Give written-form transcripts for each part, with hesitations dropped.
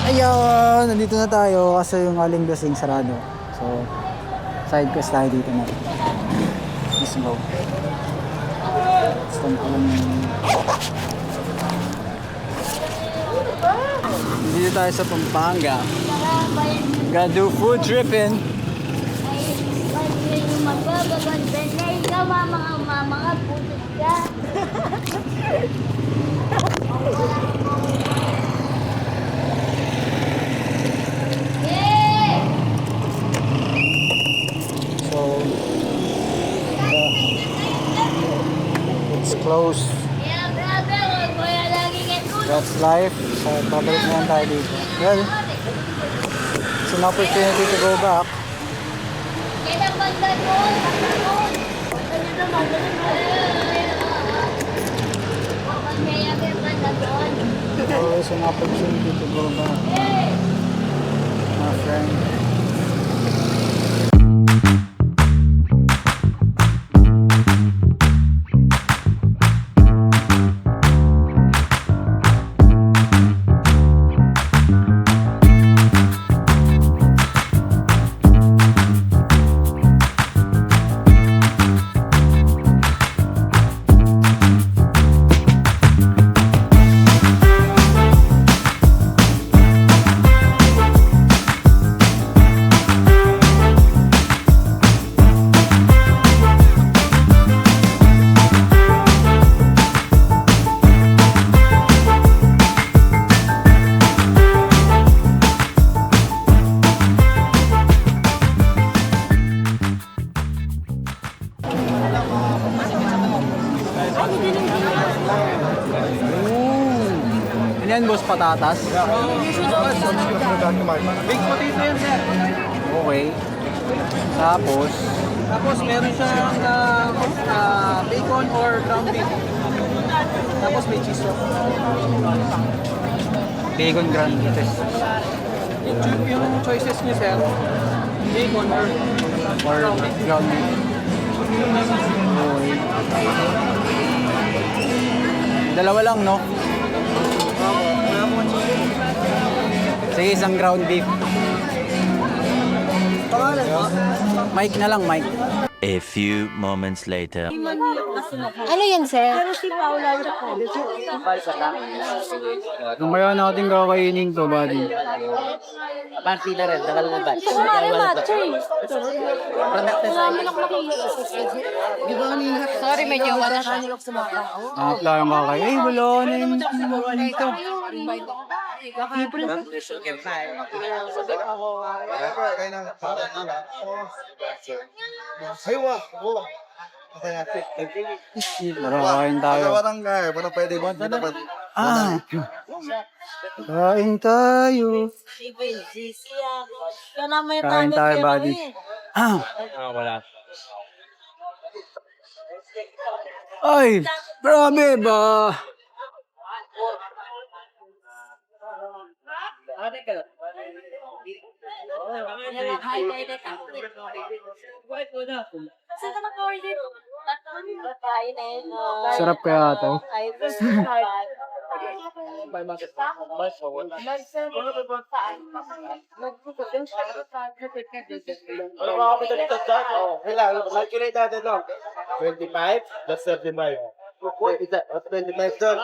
Ayun, nandito na tayo kasi yung aling lasing sarado. So, side quest tayo dito na. Let's go. Stand ko lang yung... Dito tayo sa Pampanga. Gotta do food tripping. So, it's close. That's life. So, babalik na lang tayo dito. Well, it's an opportunity to go back. Always an opportunity to go back, my friend. Ano yan, boss? Patatas? Big potato yan, sir. Okay. Tapos, Meron siyang bacon or ground beef. Tapos may cheese sauce. bacon grandites. Yung choices niyo, sir. Bacon or Or ground beef. Okay. Dalawa lang, no? Sige, isang ground beef. pangalan mo? Mike na lang, Mike. A few moments later. Ano yan, sir? Nung kaya natin kakainin to, buddy? Partida rin, nakalungan ba? Sorry, medyo wala siya. Wala yung kakain. Eh, wala na yung dito. Marakain tayo. Parang pwede mo. Kain tayo. Kain tayo, buddy. Wala. Ay, grabe ba? Sarap kaya ito. Ano mga kapitalitas dyan? Kailangan, calculate natin, no? 25, that's 35. That's 25 doon.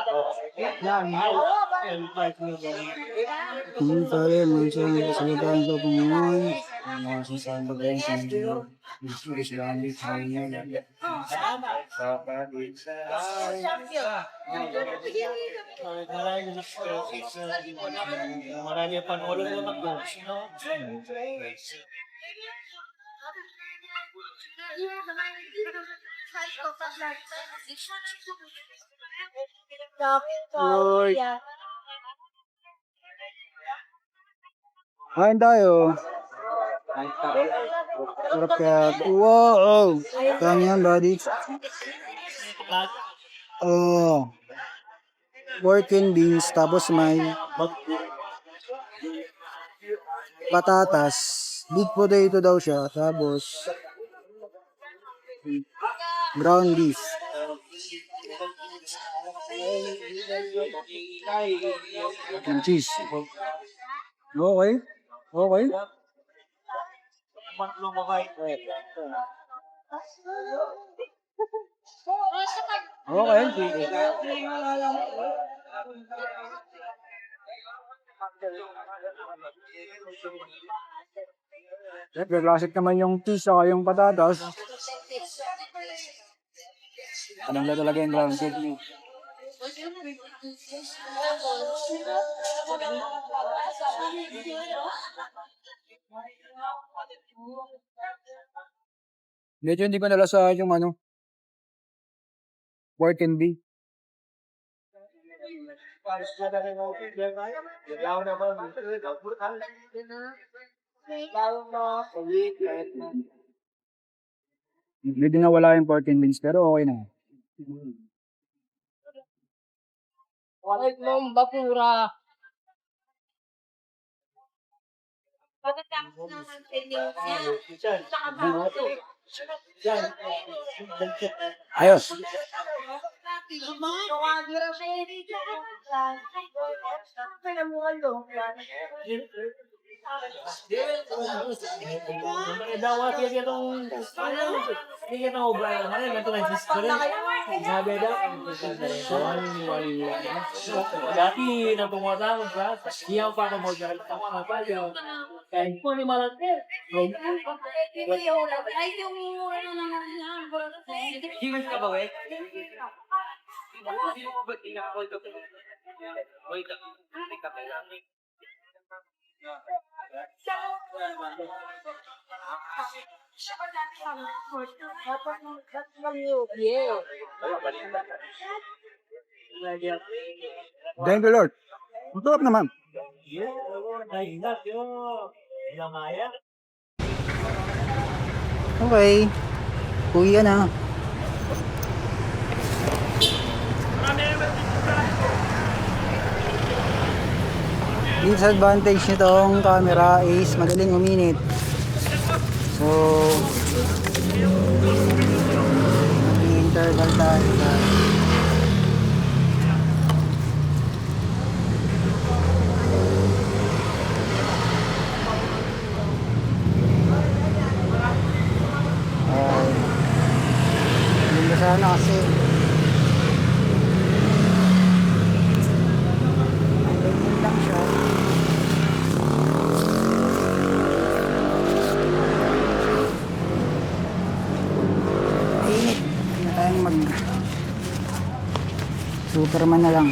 Kung tayo, mga salitaan sa Panginoon, mga sasang bagay sa Diyos, Diyos lang, Marami ang panulong mo mag Lord. Kain tayo. Sarap kaya. Wow! Kami yan, buddy. Oh. Pork and beans. Tapos may patatas. Big potato daw siya. Tapos ground beef. And cheese. Okay. Okay. Okay. Siyempre, classic naman yung cheese saka yung patatas. Anong na talaga yung ground beef niyo? Medyo hindi ko nalasahan yung ano, pork and beef. Medyo nawala yung pork and beans pero okay na. Wait mong bakura. Pagkatapos ng feelings niya, tsaka bago. Ayos. Dawa siya itong hindi ka na obra naman rin. Ito lang sis ko rin. Sabi daw. Dati nang pumatawag ba? Hiyaw pa ako mag-galit ako ng palyo. Kahit po ni malaki. Hiwas ka ba, we? Hindi mo ba tinakol ka? Wait, ka pa lang. Thank you, Lord. Masarap naman. Okay. Kuya na. Disadvantage nitong camera is madaling uminit. So, interval tayo. Hindi sana kasi ganyan lang siya. Init. Hindi na tayong mag Superman na lang.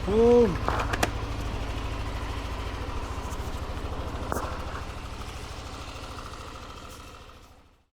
Boom!